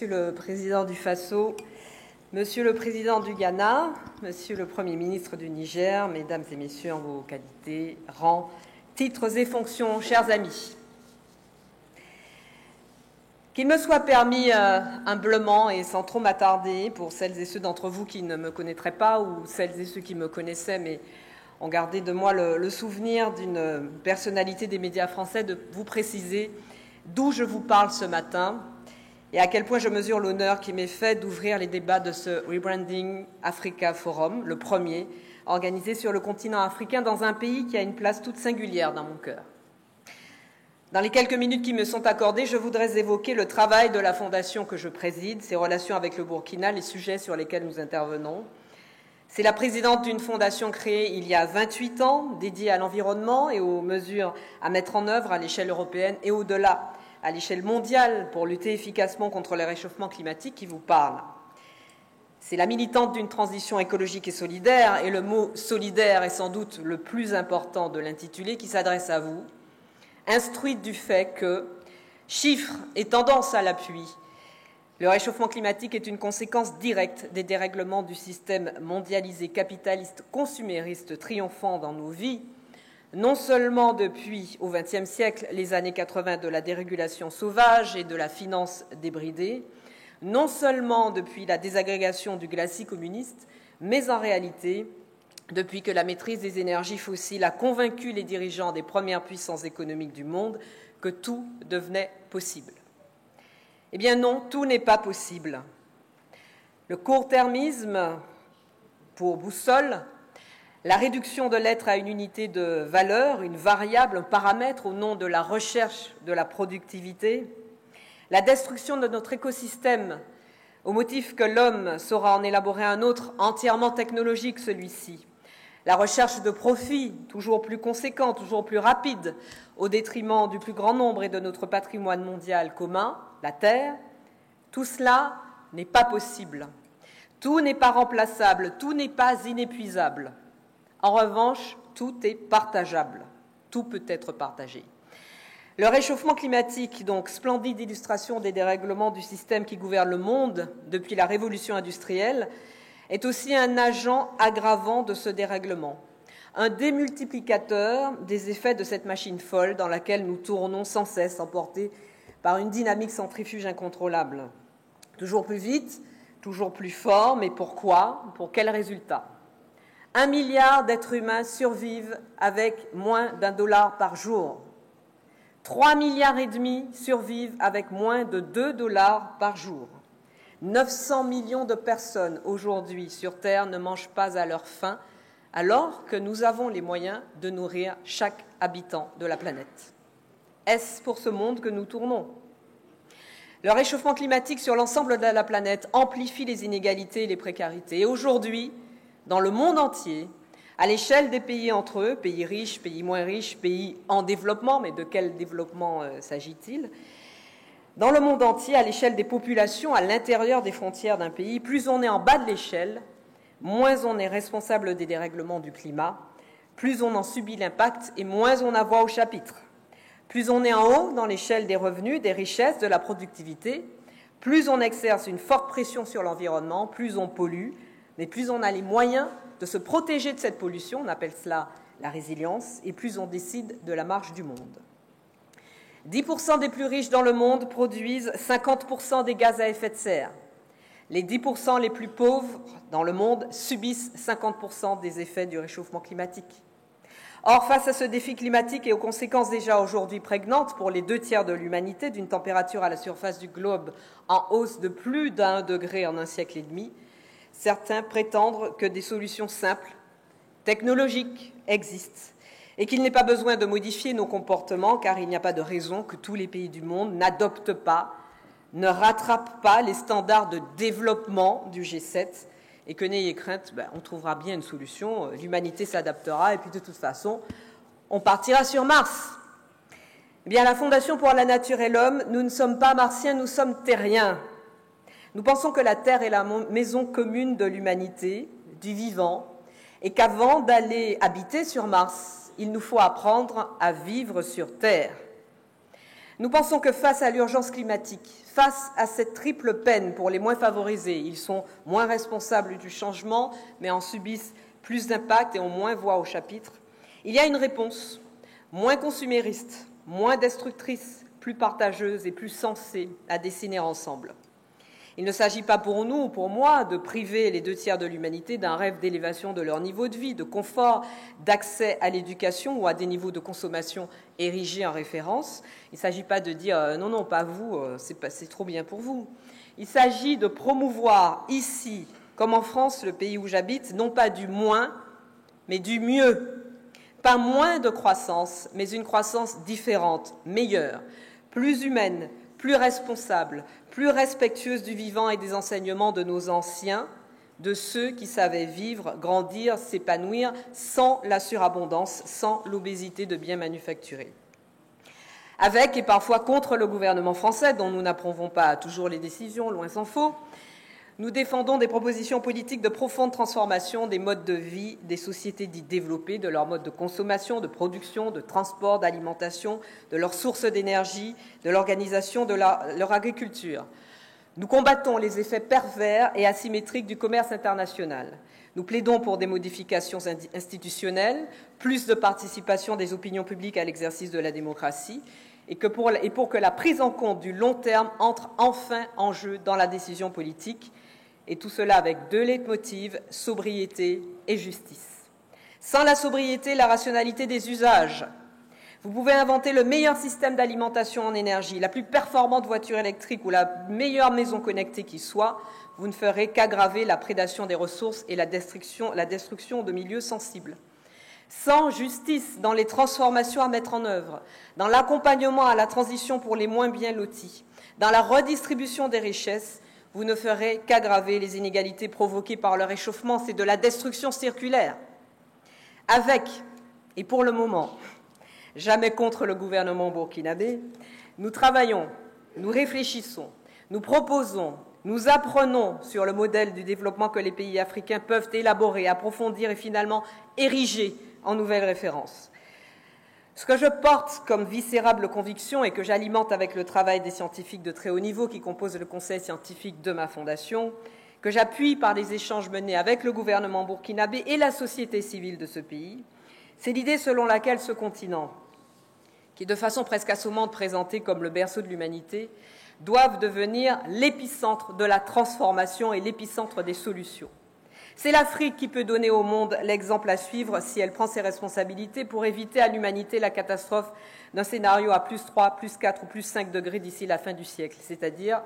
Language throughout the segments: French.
Monsieur le Président du Faso, Monsieur le Président du Ghana, Monsieur le Premier ministre du Niger, Mesdames et Messieurs en vos qualités, rangs, titres et fonctions, chers amis. Qu'il me soit permis humblement et sans trop m'attarder, pour celles et ceux d'entre vous qui ne me connaîtraient pas ou celles et ceux qui me connaissaient mais ont gardé de moi le souvenir d'une personnalité des médias français, de vous préciser d'où je vous parle ce matin et à quel point je mesure l'honneur qui m'est fait d'ouvrir les débats de ce Rebranding Africa Forum, le premier, organisé sur le continent africain dans un pays qui a une place toute singulière dans mon cœur. Dans les quelques minutes qui me sont accordées, je voudrais évoquer le travail de la fondation que je préside, ses relations avec le Burkina, les sujets sur lesquels nous intervenons. C'est la présidente d'une fondation créée il y a 28 ans, dédiée à l'environnement et aux mesures à mettre en œuvre à l'échelle européenne et au-delà, à l'échelle mondiale, pour lutter efficacement contre le réchauffement climatique qui vous parle. C'est la militante d'une transition écologique et solidaire, et le mot « solidaire » est sans doute le plus important de l'intitulé qui s'adresse à vous, instruite du fait que, chiffres et tendances à l'appui, le réchauffement climatique est une conséquence directe des dérèglements du système mondialisé, capitaliste, consumériste, triomphant dans nos vies, non seulement depuis, au XXe siècle, les années 80 de la dérégulation sauvage et de la finance débridée, non seulement depuis la désagrégation du glacis communiste, mais en réalité, depuis que la maîtrise des énergies fossiles a convaincu les dirigeants des premières puissances économiques du monde que tout devenait possible. Eh bien non, tout n'est pas possible. Le court-termisme, pour boussole, la réduction de l'être à une unité de valeur, une variable, un paramètre au nom de la recherche de la productivité, la destruction de notre écosystème au motif que l'homme saura en élaborer un autre entièrement technologique, celui-ci, la recherche de profit toujours plus conséquent, toujours plus rapide, au détriment du plus grand nombre et de notre patrimoine mondial commun, la Terre, tout cela n'est pas possible. Tout n'est pas remplaçable, tout n'est pas inépuisable. En revanche, tout est partageable, tout peut être partagé. Le réchauffement climatique, donc splendide illustration des dérèglements du système qui gouverne le monde depuis la révolution industrielle, est aussi un agent aggravant de ce dérèglement, un démultiplicateur des effets de cette machine folle dans laquelle nous tournons sans cesse, emportés par une dynamique centrifuge incontrôlable. Toujours plus vite, toujours plus fort, mais pourquoi? Pour quel résultat? 1 milliard d'êtres humains survivent avec moins d'$1 par jour. 3,5 milliards survivent avec moins de $2 par jour. 900 millions de personnes aujourd'hui sur Terre ne mangent pas à leur faim, alors que nous avons les moyens de nourrir chaque habitant de la planète. Est-ce pour ce monde que nous tournons? Le réchauffement climatique sur l'ensemble de la planète amplifie les inégalités et les précarités. Et aujourd'hui, dans le monde entier, à l'échelle des pays entre eux, pays riches, pays moins riches, pays en développement, mais de quel développement s'agit-il? Dans le monde entier, à l'échelle des populations, à l'intérieur des frontières d'un pays, plus on est en bas de l'échelle, moins on est responsable des dérèglements du climat, plus on en subit l'impact et moins on a voix au chapitre. Plus on est en haut dans l'échelle des revenus, des richesses, de la productivité, plus on exerce une forte pression sur l'environnement, plus on pollue, mais plus on a les moyens de se protéger de cette pollution, on appelle cela la résilience, et plus on décide de la marche du monde. 10% des plus riches dans le monde produisent 50% des gaz à effet de serre. Les 10% les plus pauvres dans le monde subissent 50% des effets du réchauffement climatique. Or, face à ce défi climatique et aux conséquences déjà aujourd'hui prégnantes pour les 2/3 de l'humanité d'une température à la surface du globe en hausse de plus d'1 degré en un siècle et demi, certains prétendent que des solutions simples, technologiques, existent et qu'il n'est pas besoin de modifier nos comportements car il n'y a pas de raison que tous les pays du monde n'adoptent pas, ne rattrapent pas les standards de développement du G7 et que n'ayez crainte, on trouvera bien une solution, l'humanité s'adaptera et puis de toute façon, on partira sur Mars. Eh bien, la Fondation pour la Nature et l'Homme, nous ne sommes pas martiens, nous sommes terriens. Nous pensons que la Terre est la maison commune de l'humanité, du vivant, et qu'avant d'aller habiter sur Mars, il nous faut apprendre à vivre sur Terre. Nous pensons que face à l'urgence climatique, face à cette triple peine pour les moins favorisés, ils sont moins responsables du changement, mais en subissent plus d'impact et ont moins voix au chapitre, il y a une réponse moins consumériste, moins destructrice, plus partageuse et plus sensée à dessiner ensemble. Il ne s'agit pas pour nous ou pour moi de priver les 2/3 de l'humanité d'un rêve d'élévation de leur niveau de vie, de confort, d'accès à l'éducation ou à des niveaux de consommation érigés en référence. Il ne s'agit pas de dire non, non, pas vous, c'est trop bien pour vous. Il s'agit de promouvoir ici, comme en France, le pays où j'habite, non pas du moins, mais du mieux. Pas moins de croissance, mais une croissance différente, meilleure, plus humaine, plus responsable, plus respectueuse du vivant et des enseignements de nos anciens, de ceux qui savaient vivre, grandir, s'épanouir sans la surabondance, sans l'obésité de biens manufacturés. Avec et parfois contre le gouvernement français, dont nous n'approuvons pas toujours les décisions, loin s'en faut, nous défendons des propositions politiques de profonde transformation des modes de vie des sociétés dites développées, de leurs modes de consommation, de production, de transport, d'alimentation, de leurs sources d'énergie, de l'organisation de leur agriculture. Nous combattons les effets pervers et asymétriques du commerce international. Nous plaidons pour des modifications institutionnelles, plus de participation des opinions publiques à l'exercice de la démocratie, et pour que la prise en compte du long terme entre enfin en jeu dans la décision politique, et tout cela avec deux leitmotivs, sobriété et justice. Sans la sobriété, la rationalité des usages. Vous pouvez inventer le meilleur système d'alimentation en énergie, la plus performante voiture électrique ou la meilleure maison connectée qui soit, vous ne ferez qu'aggraver la prédation des ressources et la destruction de milieux sensibles. Sans justice dans les transformations à mettre en œuvre, dans l'accompagnement à la transition pour les moins bien lotis, dans la redistribution des richesses, vous ne ferez qu'aggraver les inégalités provoquées par le réchauffement. C'est de la destruction circulaire. Avec, et pour le moment, jamais contre le gouvernement burkinabé, nous travaillons, nous réfléchissons, nous proposons, nous apprenons sur le modèle du développement que les pays africains peuvent élaborer, approfondir et finalement ériger en nouvelles références. Ce que je porte comme viscérable conviction et que j'alimente avec le travail des scientifiques de très haut niveau qui composent le conseil scientifique de ma fondation, que j'appuie par les échanges menés avec le gouvernement burkinabé et la société civile de ce pays, c'est l'idée selon laquelle ce continent, qui est de façon presque assommante présenté comme le berceau de l'humanité, doivent devenir l'épicentre de la transformation et l'épicentre des solutions. C'est l'Afrique qui peut donner au monde l'exemple à suivre si elle prend ses responsabilités pour éviter à l'humanité la catastrophe d'un scénario à plus 3, plus 4 ou plus 5 degrés d'ici la fin du siècle, c'est-à-dire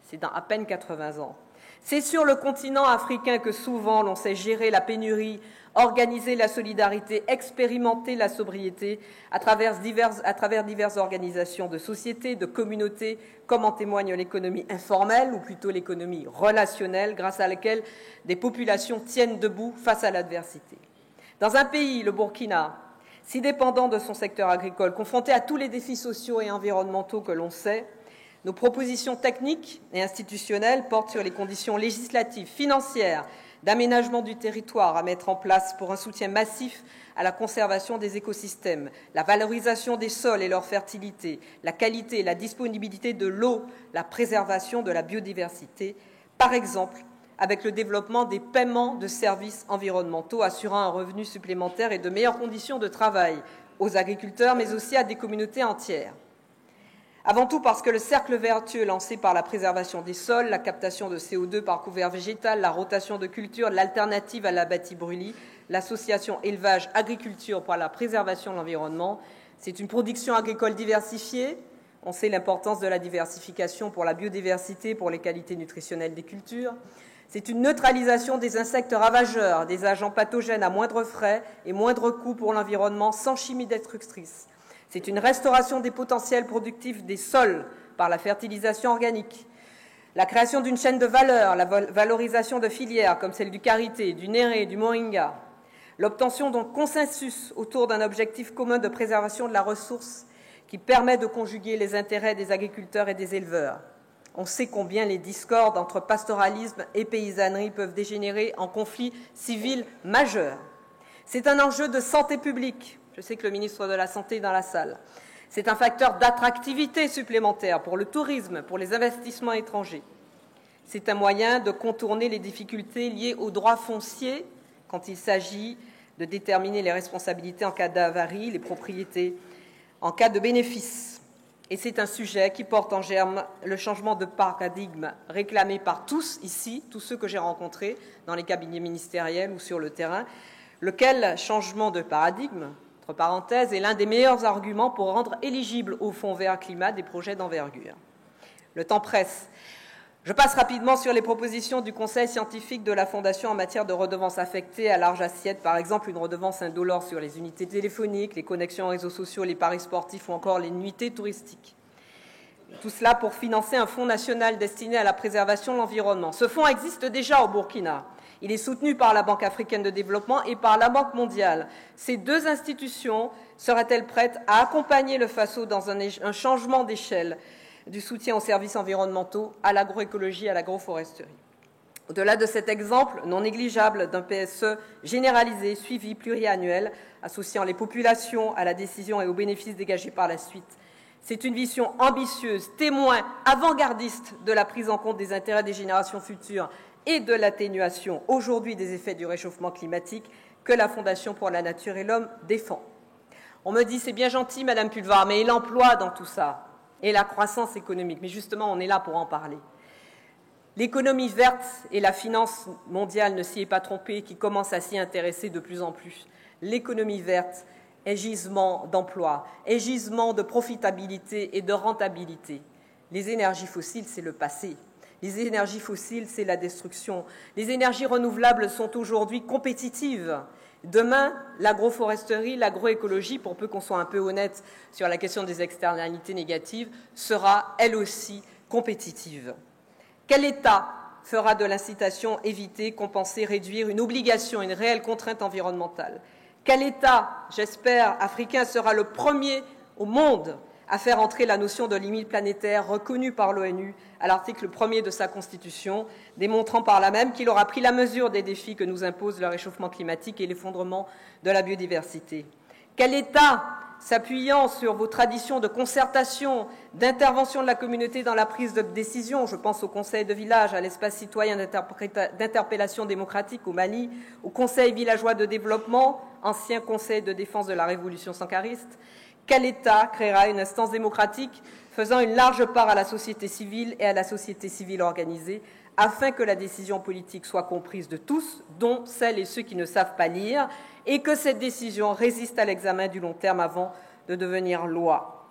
c'est dans à peine 80 ans. C'est sur le continent africain que souvent l'on sait gérer la pénurie, organiser la solidarité, expérimenter la sobriété à travers diverses organisations de sociétés, de communautés, comme en témoigne l'économie informelle, ou plutôt l'économie relationnelle, grâce à laquelle des populations tiennent debout face à l'adversité. Dans un pays, le Burkina, si dépendant de son secteur agricole, confronté à tous les défis sociaux et environnementaux que l'on sait, nos propositions techniques et institutionnelles portent sur les conditions législatives, financières, d'aménagement du territoire à mettre en place pour un soutien massif à la conservation des écosystèmes, la valorisation des sols et leur fertilité, la qualité et la disponibilité de l'eau, la préservation de la biodiversité, par exemple avec le développement des paiements de services environnementaux assurant un revenu supplémentaire et de meilleures conditions de travail aux agriculteurs, mais aussi à des communautés entières. Avant tout parce que le cercle vertueux lancé par la préservation des sols, la captation de CO2 par couvert végétal, la rotation de culture, l'alternative à la bâti-brûlis, l'association élevage-agriculture pour la préservation de l'environnement, c'est une production agricole diversifiée. On sait l'importance de la diversification pour la biodiversité, pour les qualités nutritionnelles des cultures. C'est une neutralisation des insectes ravageurs, des agents pathogènes à moindre frais et moindre coût pour l'environnement sans chimie destructrice. C'est une restauration des potentiels productifs des sols par la fertilisation organique, la création d'une chaîne de valeur, la valorisation de filières comme celle du karité, du néré, du moringa, l'obtention d'un consensus autour d'un objectif commun de préservation de la ressource qui permet de conjuguer les intérêts des agriculteurs et des éleveurs. On sait combien les discordes entre pastoralisme et paysannerie peuvent dégénérer en conflits civils majeurs. C'est un enjeu de santé publique. Je sais que le ministre de la Santé est dans la salle. C'est un facteur d'attractivité supplémentaire pour le tourisme, pour les investissements étrangers. C'est un moyen de contourner les difficultés liées aux droits fonciers quand il s'agit de déterminer les responsabilités en cas d'avarie, les propriétés en cas de bénéfice. Et c'est un sujet qui porte en germe le changement de paradigme réclamé par tous ici, tous ceux que j'ai rencontrés dans les cabinets ministériels ou sur le terrain, lequel changement de paradigme, entre parenthèses, est l'un des meilleurs arguments pour rendre éligibles au Fonds vert climat des projets d'envergure. Le temps presse. Je passe rapidement sur les propositions du Conseil scientifique de la Fondation en matière de redevances affectées à large assiette, par exemple une redevance indolore sur les unités téléphoniques, les connexions aux réseaux sociaux, les paris sportifs ou encore les nuitées touristiques. Tout cela pour financer un fonds national destiné à la préservation de l'environnement. Ce fonds existe déjà au Burkina. Il est soutenu par la Banque africaine de développement et par la Banque mondiale. Ces deux institutions seraient-elles prêtes à accompagner le Faso dans un changement d'échelle du soutien aux services environnementaux, à l'agroécologie, à l'agroforesterie? Au-delà de cet exemple non négligeable d'un PSE généralisé, suivi, pluriannuel, associant les populations à la décision et aux bénéfices dégagés par la suite, c'est une vision ambitieuse, témoin avant-gardiste de la prise en compte des intérêts des générations futures et de l'atténuation aujourd'hui des effets du réchauffement climatique que la Fondation pour la Nature et l'Homme défend. On me dit, c'est bien gentil, Madame Pulvar, mais et l'emploi dans tout ça, et la croissance économique. Mais justement, on est là pour en parler. L'économie verte et la finance mondiale ne s'y est pas trompée, qui commence à s'y intéresser de plus en plus. L'économie verte est gisement d'emploi, est gisement de profitabilité et de rentabilité. Les énergies fossiles, c'est le passé. Les énergies fossiles, c'est la destruction. Les énergies renouvelables sont aujourd'hui compétitives. Demain, l'agroforesterie, l'agroécologie, pour peu qu'on soit un peu honnête sur la question des externalités négatives, sera elle aussi compétitive. Quel État fera de l'incitation éviter, compenser, réduire une obligation, une réelle contrainte environnementale? Quel État, j'espère, africain sera le premier au monde à faire entrer la notion de limite planétaire reconnue par l'ONU à l'article 1er de sa Constitution, démontrant par là même qu'il aura pris la mesure des défis que nous impose le réchauffement climatique et l'effondrement de la biodiversité? Quel État, s'appuyant sur vos traditions de concertation, d'intervention de la communauté dans la prise de décision, je pense au conseil de village, à l'espace citoyen d'interpellation démocratique au Mali, au conseil villageois de développement, ancien conseil de défense de la révolution sankariste, quel État créera une instance démocratique faisant une large part à la société civile et à la société civile organisée, afin que la décision politique soit comprise de tous, dont celles et ceux qui ne savent pas lire, et que cette décision résiste à l'examen du long terme avant de devenir loi.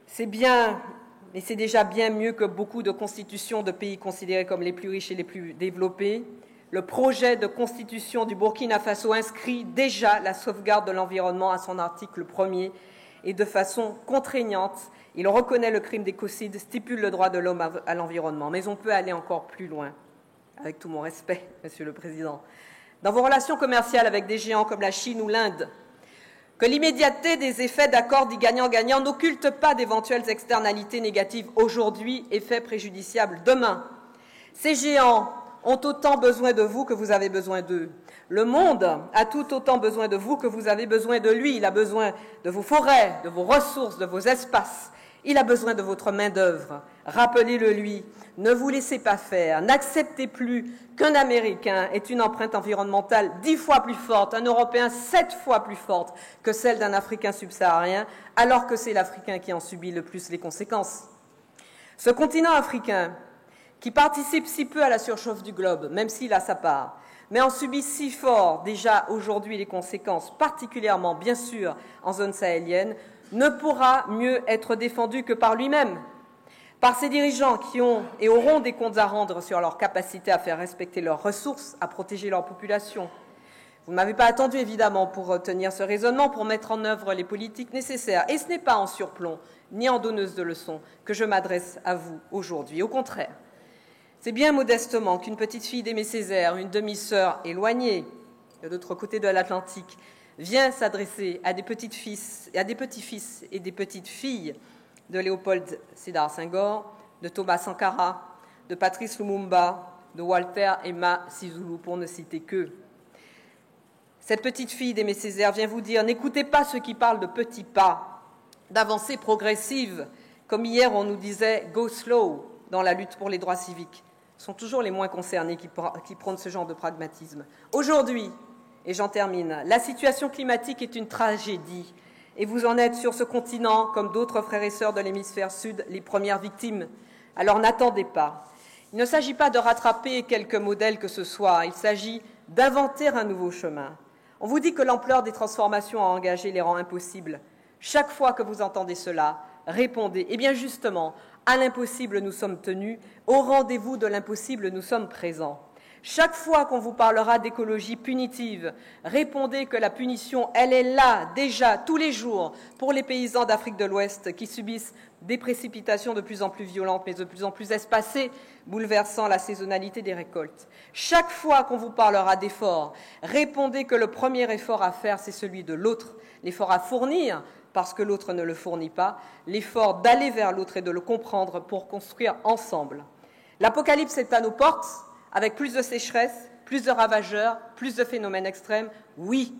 C'est bien, mais c'est déjà bien mieux que beaucoup de constitutions de pays considérés comme les plus riches et les plus développés. Le projet de constitution du Burkina Faso inscrit déjà la sauvegarde de l'environnement à son article 1er et de façon contraignante. Il reconnaît le crime d'écocide, stipule le droit de l'homme à l'environnement. Mais on peut aller encore plus loin, avec tout mon respect, Monsieur le Président. Dans vos relations commerciales avec des géants comme la Chine ou l'Inde, que l'immédiateté des effets d'accords dits gagnant-gagnant n'occulte pas d'éventuelles externalités négatives aujourd'hui, effets préjudiciables demain. Ces géants ont autant besoin de vous que vous avez besoin d'eux. Le monde a tout autant besoin de vous que vous avez besoin de lui. Il a besoin de vos forêts, de vos ressources, de vos espaces. Il a besoin de votre main-d'œuvre. Rappelez-le lui. Ne vous laissez pas faire. N'acceptez plus qu'un Américain ait une empreinte environnementale 10 fois plus forte, un Européen 7 fois plus forte que celle d'un Africain subsaharien, alors que c'est l'Africain qui en subit le plus les conséquences. Ce continent africain, qui participe si peu à la surchauffe du globe, même s'il a sa part, mais en subit si fort déjà aujourd'hui les conséquences, particulièrement, bien sûr, en zone sahélienne, ne pourra mieux être défendu que par lui-même, par ses dirigeants qui ont et auront des comptes à rendre sur leur capacité à faire respecter leurs ressources, à protéger leur population. Vous ne m'avez pas attendu, évidemment, pour tenir ce raisonnement, pour mettre en œuvre les politiques nécessaires. Et ce n'est pas en surplomb, ni en donneuse de leçons, que je m'adresse à vous aujourd'hui. Au contraire, c'est bien modestement qu'une petite fille d'Aimé Césaire, une demi-sœur éloignée de l'autre côté de l'Atlantique, vient s'adresser à des petits-fils et des petites filles de Léopold Sédar Senghor, de Thomas Sankara, de Patrice Lumumba, de Walter Emma Sisulu, pour ne citer qu'eux. Cette petite fille d'Aimé Césaire vient vous dire, n'écoutez pas ceux qui parlent de petits pas, d'avancées progressives, comme hier on nous disait « go slow » dans la lutte pour les droits civiques. Ce sont toujours les moins concernés qui prônent ce genre de pragmatisme. Aujourd'hui, et j'en termine, la situation climatique est une tragédie, et vous en êtes sur ce continent, comme d'autres frères et sœurs de l'hémisphère sud, les premières victimes. Alors n'attendez pas. Il ne s'agit pas de rattraper quelques modèles que ce soit, il s'agit d'inventer un nouveau chemin. On vous dit que l'ampleur des transformations à engager les rend impossibles. Chaque fois que vous entendez cela, répondez, eh bien justement, à l'impossible nous sommes tenus, au rendez-vous de l'impossible nous sommes présents. Chaque fois qu'on vous parlera d'écologie punitive, répondez que la punition, elle est là, déjà, tous les jours, pour les paysans d'Afrique de l'Ouest qui subissent des précipitations de plus en plus violentes, mais de plus en plus espacées, bouleversant la saisonnalité des récoltes. Chaque fois qu'on vous parlera d'efforts, répondez que le premier effort à faire, c'est celui de l'autre, l'effort à fournir, parce que l'autre ne le fournit pas, l'effort d'aller vers l'autre et de le comprendre pour construire ensemble. L'apocalypse est à nos portes, avec plus de sécheresse, plus de ravageurs, plus de phénomènes extrêmes. Oui,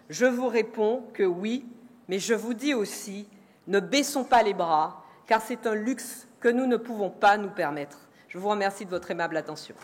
je vous réponds que oui, mais je vous dis aussi, ne baissons pas les bras, car c'est un luxe que nous ne pouvons pas nous permettre. Je vous remercie de votre aimable attention.